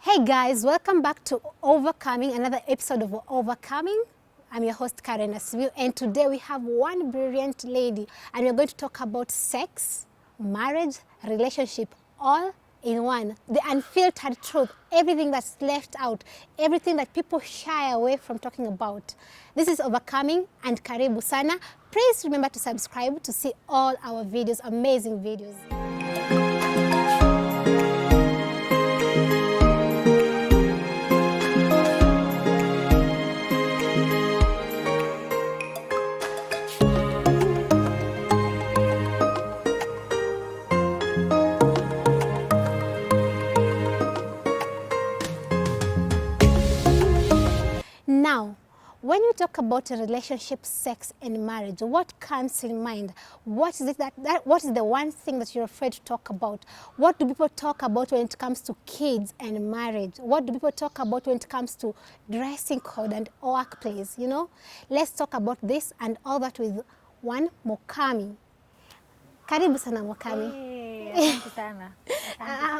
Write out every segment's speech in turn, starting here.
Hey guys, welcome back to Overcoming, another episode of Overcoming. I'm your host Karen Asview, and today we have one brilliant lady, and we're going to talk about sex, marriage, relationship, all in one. The unfiltered truth, everything that's left out, everything that people shy away from talking about. This is Overcoming, and karibu sana. Please remember to subscribe to see all our videos, amazing videos. Now, when you talk about a relationship, sex, and marriage, what comes in mind? What is it what is the one thing that you're afraid to talk about? What do people talk about when it comes to kids and marriage? What do people talk about when it comes to dressing code and workplace? You know, let's talk about this and all that with one Mokami. Karibu sana Mokami. Hey, asante sana.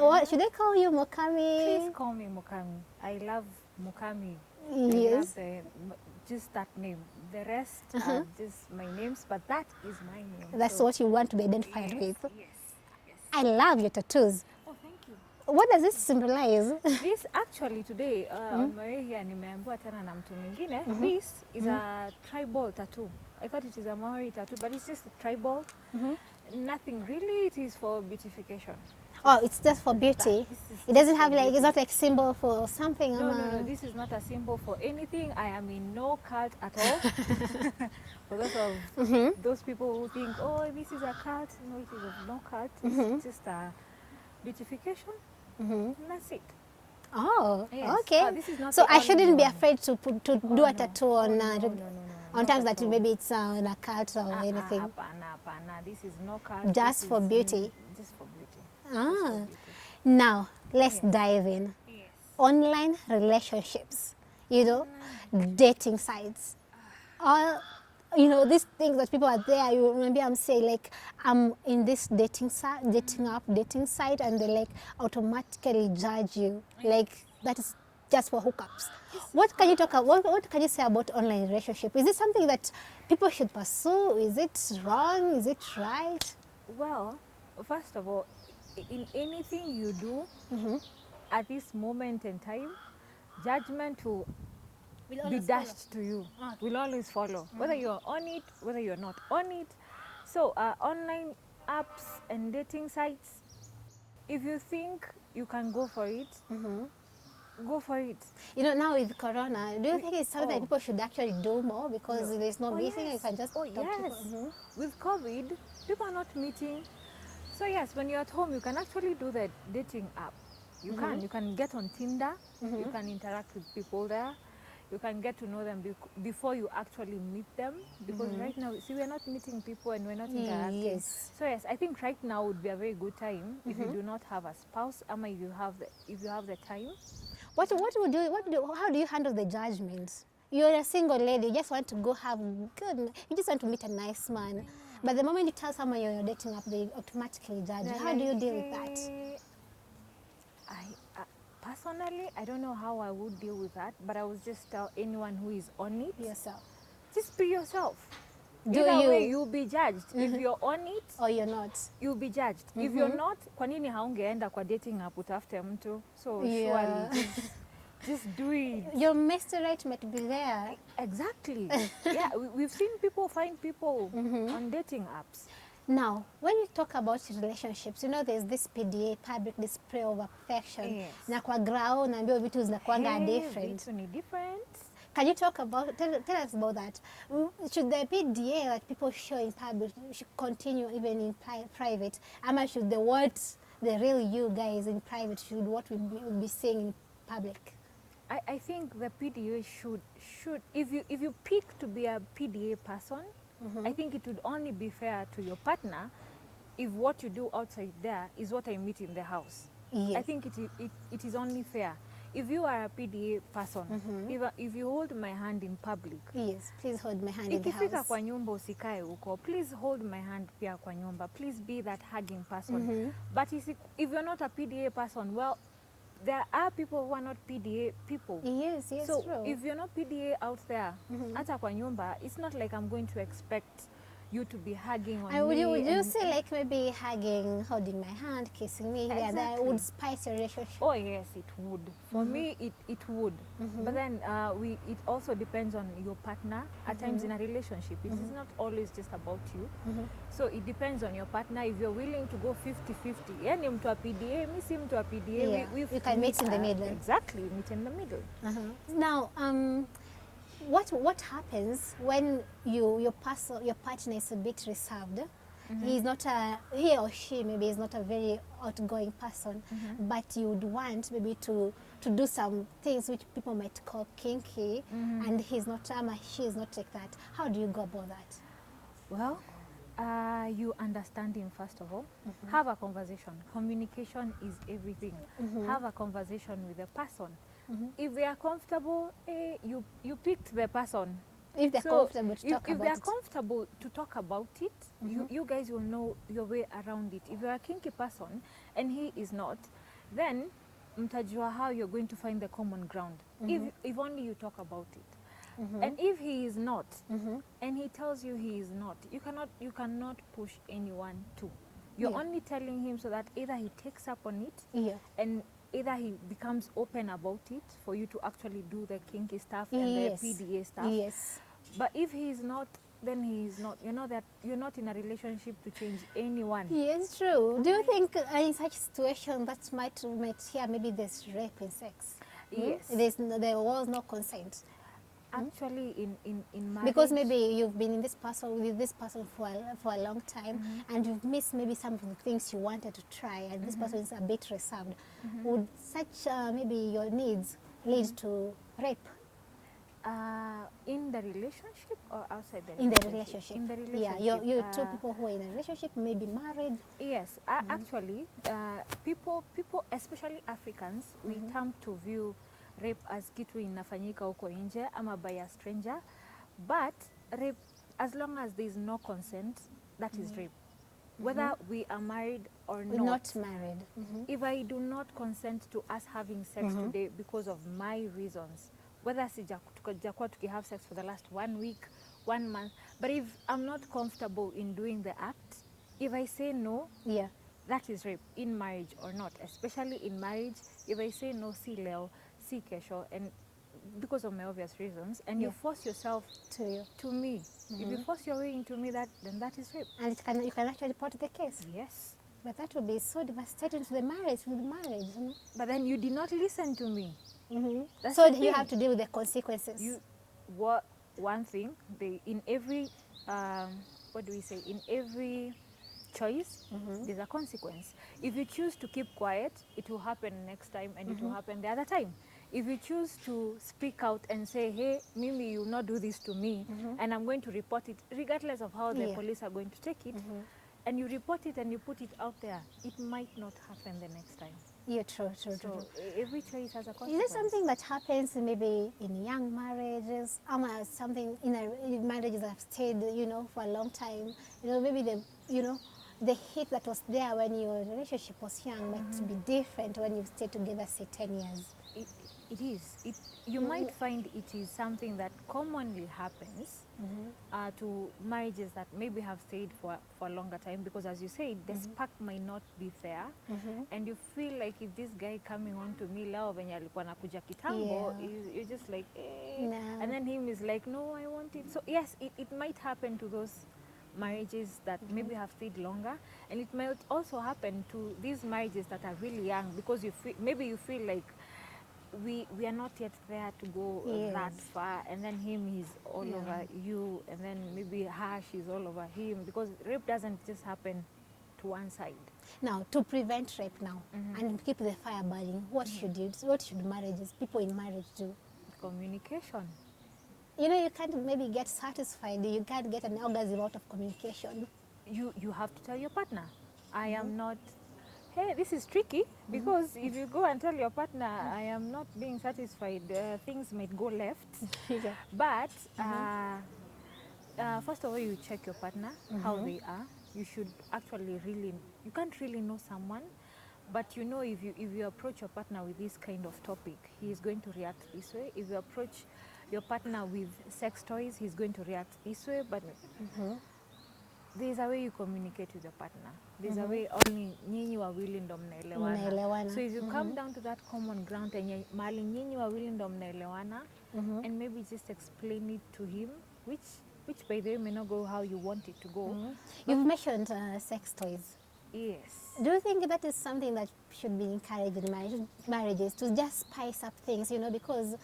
What should I call you, Mokami? Please call me Mokami. I love Mokami. Yes. I love just that name. The rest are just my names, but that is my name. That's what you want to be identified with. Yes. I love your tattoos. Oh, thank you. What does this symbolize? This actually today, on my way here, nimeambiwa tena na mtu mwingine. This is a tribal tattoo. I thought it is a Maori tattoo, but it's just a tribal. Nothing really. It is for beautification. Oh, it's just for beauty. It doesn't have like, it's not like symbol for something. No. This is not a symbol for anything. I am in no cult at all. For those of those people who think, oh, this is a cult. No, it is of no cult. It's just a beautification. And that's it. Oh, Yes. okay. This is not So the I only shouldn't be one. afraid to do a tattoo on No. on times that at all. maybe it's on a cult or anything. Hapana. This is no cult. Just This for is beauty. Just for beauty. Ah. Now, let's dive in. Yes. Online relationships, you know, dating sites. All, you know, these things that people are there, you remember I'm saying like, I'm in this dating site, dating site, and they like automatically judge you. Like, that is just for hookups. What can you talk about, what can you say about online relationship? Is it something that people should pursue? Is it wrong? Is it right? Well, first of all, in anything you do at this moment in time, judgment will be dashed to you. Will always follow, whether you're on it, whether you're not on it. So online apps and dating sites, if you think you can go for it, go for it. You know, now with Corona, do you think it's something that Oh. people should actually do more because there's no meeting, you can just talk to yes. people? With COVID, people are not meeting. So yes, when you're at home, you can actually do the dating app. You can get on Tinder. You can interact with people there. You can get to know them before you actually meet them. Because right now, see, we're not meeting people and we're not interacting. Yes. So yes, I think right now would be a very good time if you do not have a spouse, or if you have the time. How do you handle the judgments? You're a single lady, you just want to go you just want to meet a nice man. But the moment you tell someone you're dating up, they automatically judge you. How do you deal with that? Personally, I don't know how I would deal with that, but I would just tell anyone who is on it, Yourself. just be yourself. Do Either you? way, you'll be judged. If you're on it, Or you're not? you'll be judged. If you're not, kwa nini haungeenda kwa dating app utafute mtu? So Yeah. surely just do it. Your masterate might be there. Exactly. Yeah, we've seen people find people on dating apps. Now, when you talk about relationships, you know there's this PDA, public display of affection. Yes. Na kwa grao naambiwa vitu zinakuanga Hey, different. vitu ni different. Can you talk about, tell us about that. Should the PDA that people show in public should continue even in private? Ama should the real you guys in private should what we be seeing in public? I think the PDA should if you pick to be a PDA person, I think it would only be fair to your partner if what you do outside there is what I meet in the house. Yes. I think it is only fair. If you are a PDA person, if you hold my hand in public, Yes, please hold my hand in the ikifika house. kwa nyumba usikae huko, please hold my hand pia kwa nyumba, please be that hugging person. But if you're not a PDA person, well, there are people who are not PDA people. Yes, yes, So true. if you're not PDA out there, hata kwa nyumba, it's not like I'm going to expect you to be hugging on And me. would you say like maybe hugging, holding my hand, kissing me, yeah, that Exactly. would spice your relationship? Oh yes, it would. For me, it would. But then it also depends on your partner. At times in a relationship, it is not always just about you. So it depends on your partner. If you're willing to go 50-50, yani mtu wa PDA, mi si mtu wa PDA. Yeah, you can meet in the middle. Exactly, meet in the middle. Now, what happens when your partner is a bit reserved? He's not he or she maybe is not a very outgoing person, but you would want maybe to do some things which people might call kinky, and he's not she is not like that. How do you go about that? Well, you understand him first of all. Have a conversation. Communication is everything. Have a conversation with the person. If they are comfortable, you picked the person. If they're comfortable to talk if about they are it. comfortable to talk about it, you guys will know your way around it. If you're a kinky person and he is not, then mtajua how you're going to find the common ground. If only you talk about it. And if he is not, and he tells you he is not, you cannot push anyone to. You're Yeah. only telling him so that either he takes up on it, Yeah. and either he becomes open about it for you to actually do the kinky stuff and Yes. the PDA stuff. Yes. But if he is not, then he is not. You know that you're not in a relationship to change anyone. Yes, true. Do you think in such situation that might hear maybe there's rape in sex? Yes. There was no consent. Actually, in marriage, Because maybe you've been with this person for a long time, and you've missed maybe some of the things you wanted to try, and this person is a bit reserved. Would such maybe your needs lead to rape in the relationship or outside the in relationship? the relationship? In the relationship. Yeah, you two people who are in a relationship, maybe married. Yes, actually, people, especially Africans, we tend to view rape as kitu inafanyika huko nje ama by a stranger, but rape, as long as there is no consent, that is rape. Whether we are married or We're not married. if I do not consent to us having sex today because of my reasons, whether sijakuwa tukihave sex for the last 1 week, 1 month, but if I'm not comfortable in doing the act, if I say no, Yeah. that is rape, in marriage or not. Especially in marriage, if I say no, si leo, si kesho, and because of my obvious reasons, and you Yeah. force yourself To you. to me, if you force your way into me, then that is rape. And you can actually report the case. Yes. But that would be so devastating to the marriage, you know? But then you did not listen to me. That's So the you thing. have to deal with the consequences. One thing, in every what do we say, in every choice there's a consequence. If you choose to keep quiet, it will happen next time, and it will happen the other time. If you choose to speak out and say, hey, Mimi, you will not do this to me, and I'm going to report it, regardless of how the Yeah. police are going to take it, and you report it and you put it out there, it might not happen the next time. Yeah, true. So every choice has a Is consequence. it something that happens maybe in young marriages, or something in marriages that have stayed, for a long time? Maybe the hit that was there when your relationship was young might be different when you've stayed together, say, 10 years. It is. You might find it is something that commonly happens to marriages that maybe have stayed for a longer time, because as you said, the spark might not be there, and you feel like, if this guy coming on to me leo venye alikuwa nakuja kitambo, Yeah. you're just like, No. and then him is like, no, I want it. So yes, it might happen to those marriages that maybe have stayed longer, and it might also happen to these marriages that are really young, because maybe you feel like we are not yet there to go that Yes. far, and then him is all over you, and then maybe her, she's all over him, because rape doesn't just happen to one side. Now, to prevent rape now and keep the fire burning, what should people in marriage do? Communication. You can't maybe get satisfied. You can't get an orgasm out of communication. You have to tell your partner, I am not, hey, this is tricky, because if you go and tell your partner, I am not being satisfied, things might go left. Yeah. But first of all, you check your partner, how they are. You should actually you can't really know someone But you know, if you approach your partner with this kind of topic, he is going to react this way. If you approach your partner with sex toys, he's going to react this way. But there's a way you communicate with your partner. There's a way only nyinyi wawili ndo mnaelewana. Mnaelewana. So if you come down to that common ground and mahali nyinyi wawili ndo mnaelewana, and maybe just explain it to him, which by the way may not go how you want it to go. You've mentioned sex toys. Yes. Do you think that is something that should be encouraged in marriages to just spice up things, you know, because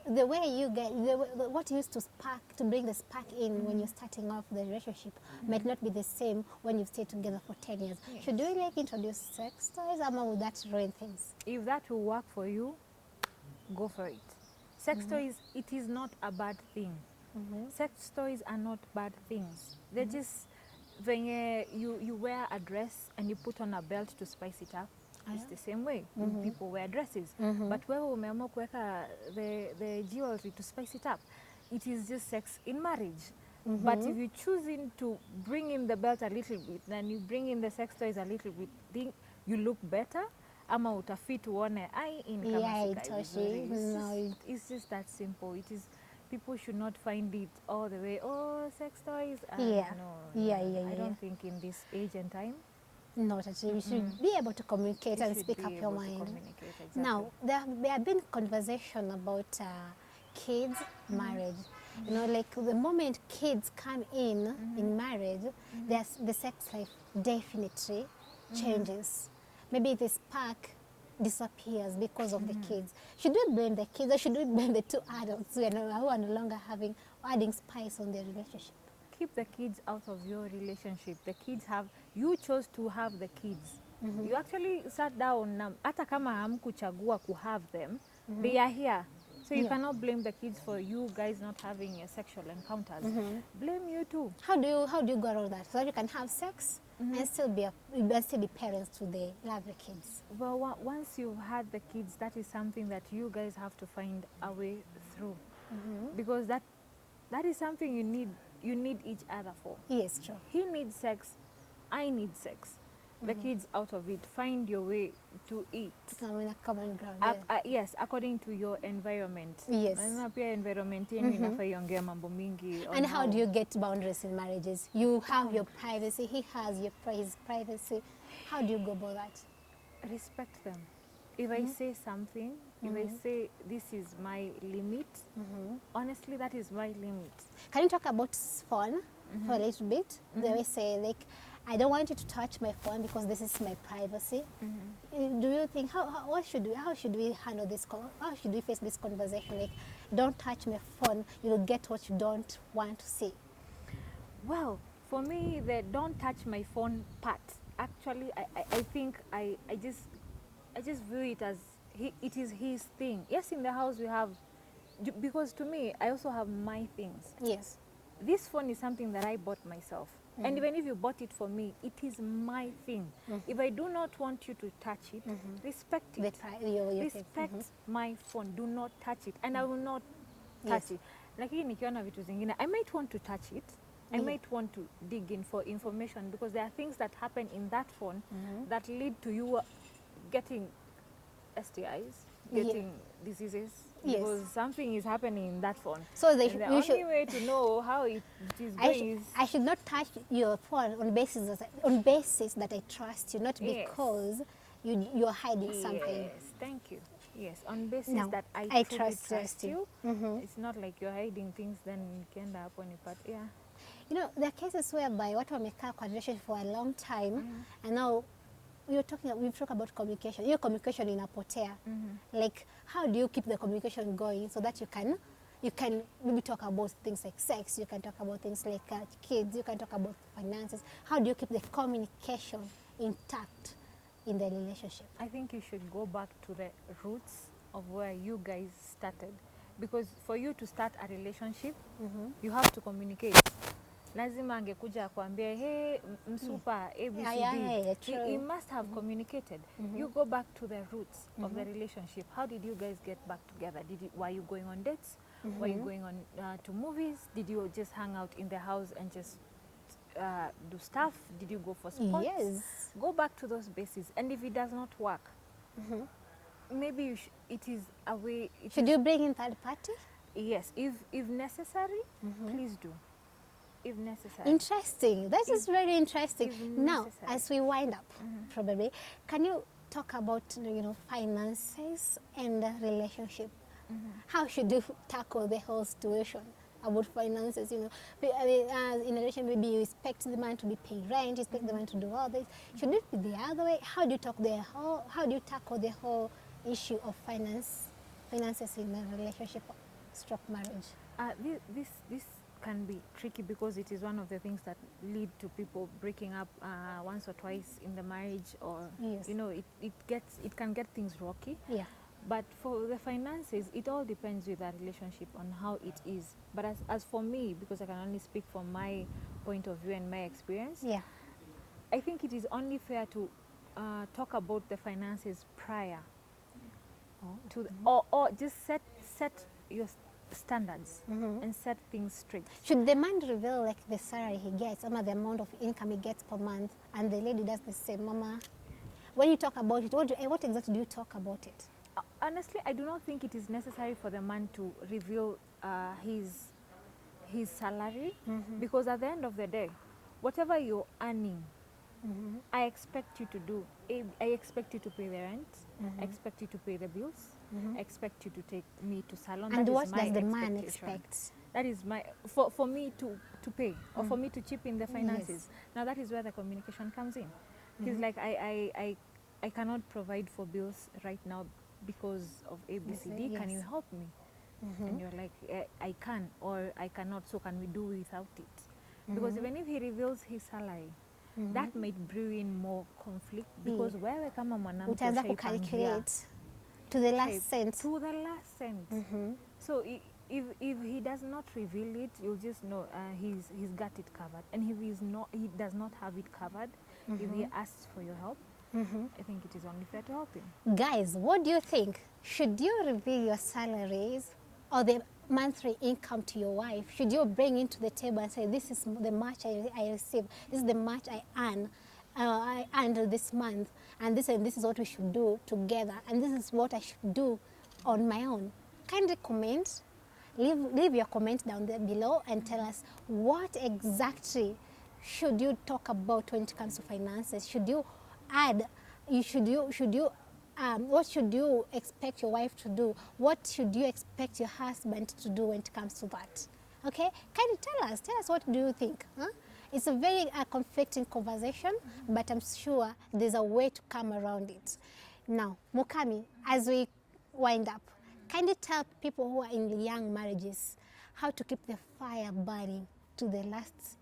the way you get, what used to spark, to bring the spark in when you're starting off the relationship might not be the same when you've stayed together for 10 years. Yes. Should we like introduce sex toys, or would that ruin things? If that will work for you, go for it. Sex toys, it is not a bad thing. Sex toys are not bad things. They're just when you wear a dress and you put on a belt to spice it up. It's the same way people wear dresses. But wewe umeamua kuweka the jewelry to spice it up. It is just sex in marriage. But if you choosing to bring in the belt a little bit, then you bring in the sex toys a little bit, think you look better, ama utafit uone ai in kama Yeah, sikai itoshi. vizuri. It's just that simple. It is, people should not find it all the way, oh, sex toys. Yeah. No, Yeah, I don't think in this age and time. Not at all. You should be able to communicate You and should speak be up your able to mind. communicate, exactly. Now, there have been conversation about kids, marriage. You know, like the moment kids come in marriage, the sex life definitely changes. Maybe the spark disappears because of the kids. Should we blame the kids, or should we blame the two adults who are no longer adding spice on their relationship? Keep the kids out of your relationship. The kids you chose to have the kids. You actually sat down na hata kama hamkuchagua to have them, they are here. So you cannot blame the kids for you guys not having sexual encounters. Blame you too. How do you go around that so that you can have sex and still be parents to the lovely kids? Well, once you've had the kids, that is something that you guys have to find a way through, because that is something you need each other for. Yes, true. He needs sex, I need sex. The kids out of it, find your way to it. Come in a common ground. Yes, according to your environment. Yes. Na pia environment yenu inafaa iongea mambo mingi. And how do you get boundaries in marriages? You have your privacy, he has his privacy. How do you go about that? Respect them. If I say something, if I say this is my limit, honestly, that is my limit. Can you talk about phone for a little bit? They always say, like, I don't want you to touch my phone because this is my privacy. Do you think, how should we handle this? How should we face this conversation? Like, don't touch my phone, you'll get what you don't want to see. Well, for me, the don't touch my phone part, actually, I think I just view it as it is his thing. Yes, in the house we have, because to me, I also have my things. Yes. This phone is something that I bought myself. And even if you bought it for me, it is my thing. If I do not want you to touch it, respect it. Respect my phone. Do not touch it. And I will not touch it. Lakini nikiona vitu zingine, I might want to touch it. I might want to dig in for information, because there are things that happen in that phone that lead to you getting STIs, getting diseases. Yes. Because something is happening in that phone. So The only way to know how it is going is... I should not touch your phone on basis that I trust you, not because you're hiding something. Yes, thank you. Yes, on basis that I truly trust you. It's not like you're hiding things, then ukienda hapo ni part. Yeah. You know, there are cases whereby watu wamekaa kwa relationship for a long time and now we've talked about communication. Your communication inapotea. Like, how do you keep the communication going so that you can maybe talk about things like sex, you can talk about things like kids, you can talk about finances. How do you keep the communication intact in the relationship? I think you should go back to the roots of where you guys started, because for you to start a relationship, you have to communicate. Lazima angekuja akwambie, hey, msupa, ABCD. He must have communicated. You go back to the roots of the relationship. How did you guys get back together? Were you going on dates? Were you going on to movies? Did you just hang out in the house and just do stuff? Did you go for sports? Yes. Go back to those bases. And if it does not work, maybe it is a way. Should you bring in third party? Yes, if necessary, please do. If necessary. Interesting. That is very interesting. if Now, necessary. as we wind up, probably, can you talk about finances and relationship? How should you tackle the whole situation about finances? I mean, in a relationship, maybe you expect the man to be paying rent, you expect the man to do all this. Should it be the other way? How do you tackle the whole issue of finances in a relationship stroke marriage? This can be tricky because it is one of the things that lead to people breaking up once or twice in the marriage, or Yes. it can get things rocky. Yeah. But for the finances, it all depends with that relationship on how it is. But as for me, because I can only speak from my point of view and my experience, Yeah. I think it is only fair to talk about the finances prior to or just set your standards and set things straight. Should the man reveal like the salary he gets, or the amount of income he gets per month, and the lady does the same? Mama, when you talk about it, what exactly do you talk about it? Honestly, I do not think it is necessary for the man to reveal his salary, because at the end of the day, whatever you're earning, I expect you to do. I expect you to pay the rent. I expect you to pay the bills. I expect you to take me to salon. And That what is my does the man expectation. expect? That is my for me to pay, or for me to chip in the finances. Now that is where the communication comes in. He's like, I cannot provide for bills right now because of ABCD. Can you Yes. help me? And you're like, I can, or I cannot, so can we do without it? Because even if he reveals his salary, that might brew in more conflict, because wewe kama mwanamke Utaanza ushaipangia kucalculate to the last cent. to the last cent. So if he does not reveal it, you'll just know he's got it covered. And if he does not have it covered, if he asks for your help, I think it is only fair to help him. Guys, what do you think? Should you reveal your salaries or the monthly income to your wife? Should you bring into the table and say, this is the much I receive, this is the much I earned this month, and this is what we should do together, and this is what I should do on my own? Kindly comment, leave your comment down there below and tell us what exactly should you talk about when it comes to finances. Should you add, what should you expect your wife to do? What should you expect your husband to do when it comes to that? Okay, can you tell us what do you think? Huh? It's a very conflicting conversation, but I'm sure there's a way to come around it. Now, Mukami, as we wind up, can you tell people who are in young marriages how to keep the fire burning to the last,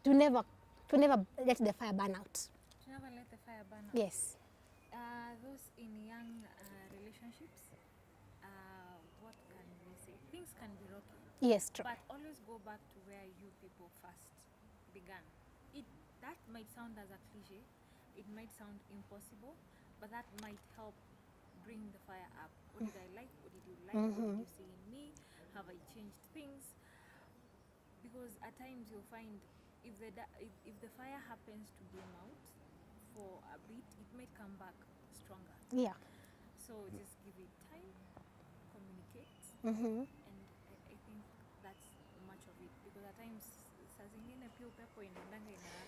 to never let the fire burn out? To never let the fire burn out. Yes. Those in young relationships, what can we say? Things can be rocky. Yes, true. But always go back to where you people first began. That might sound as a cliche, it might sound impossible, but that might help bring the fire up. What did I like? What did you like? What did you see in me? Have I changed things? Because at times you'll find if the fire happens to bloom out for a bit, it might come back stronger. Yeah. So just give it time, communicate, and I think that's much of it, because at times saa zingine pia upepo inaendanga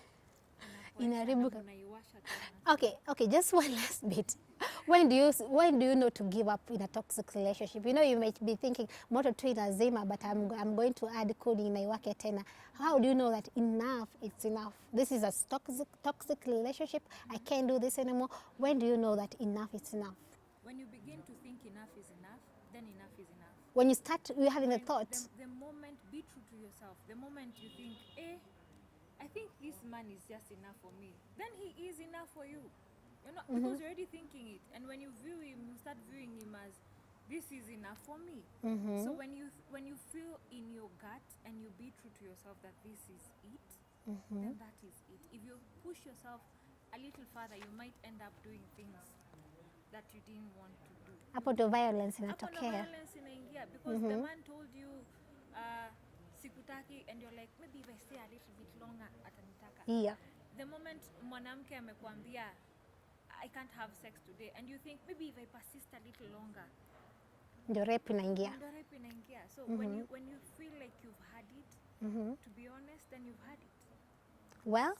Inaharibu. unaiwasha tena. Okay, just one last bit. When do you know to give up in a toxic relationship? You might be thinking moto tu lazima, but I'm going to add kuni inaiwake tena. How do you know that enough it's enough? This is a toxic relationship. I can't do this anymore. When do you know that enough is enough? When you begin to think enough is enough, then enough is enough. When you start having the thought. The moment, be true to yourself. The moment you think, I think this man is just enough for me, then he is enough for you. You're not, because you're already thinking it. And when you view him, you start viewing him as, this is enough for me. So when you feel in your gut and you be true to yourself that this is it, then that is it. If you push yourself a little further, you might end up doing things that you didn't want to do. Hapo ndo violence Hapo ndo inatokea. violence inaingia, because the man told you sikutaki and you're like maybe if I stay a little bit longer atanitaka. Yeah. The moment mwanamke amekwambia I can't have sex today and you think maybe if I persist a little longer Ndio rape inaingia. ndio rape inaingia. So when you feel like you've had it, to be honest, then you've had it. Well,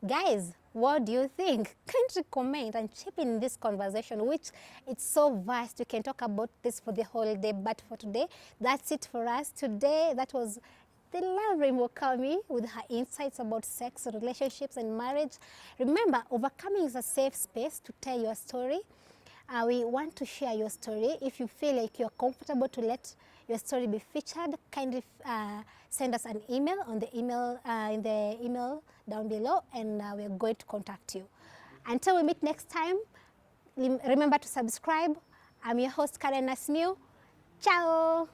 guys, what do you think? Kindly comment and chip in this conversation, which it's so vast. You can talk about this for the whole day, but for today, that's it for us. Today, that was the lovely Mukami with her insights about sex, relationships, and marriage. Remember, Overcoming is a safe space to tell your story. We want to share your story. If you feel like you're comfortable to let your story be featured, kindly send us an email on the email in the email down below, and we're going to contact you. Until we meet next time, remember to subscribe. I'm your host Karen Asmiu. Ciao.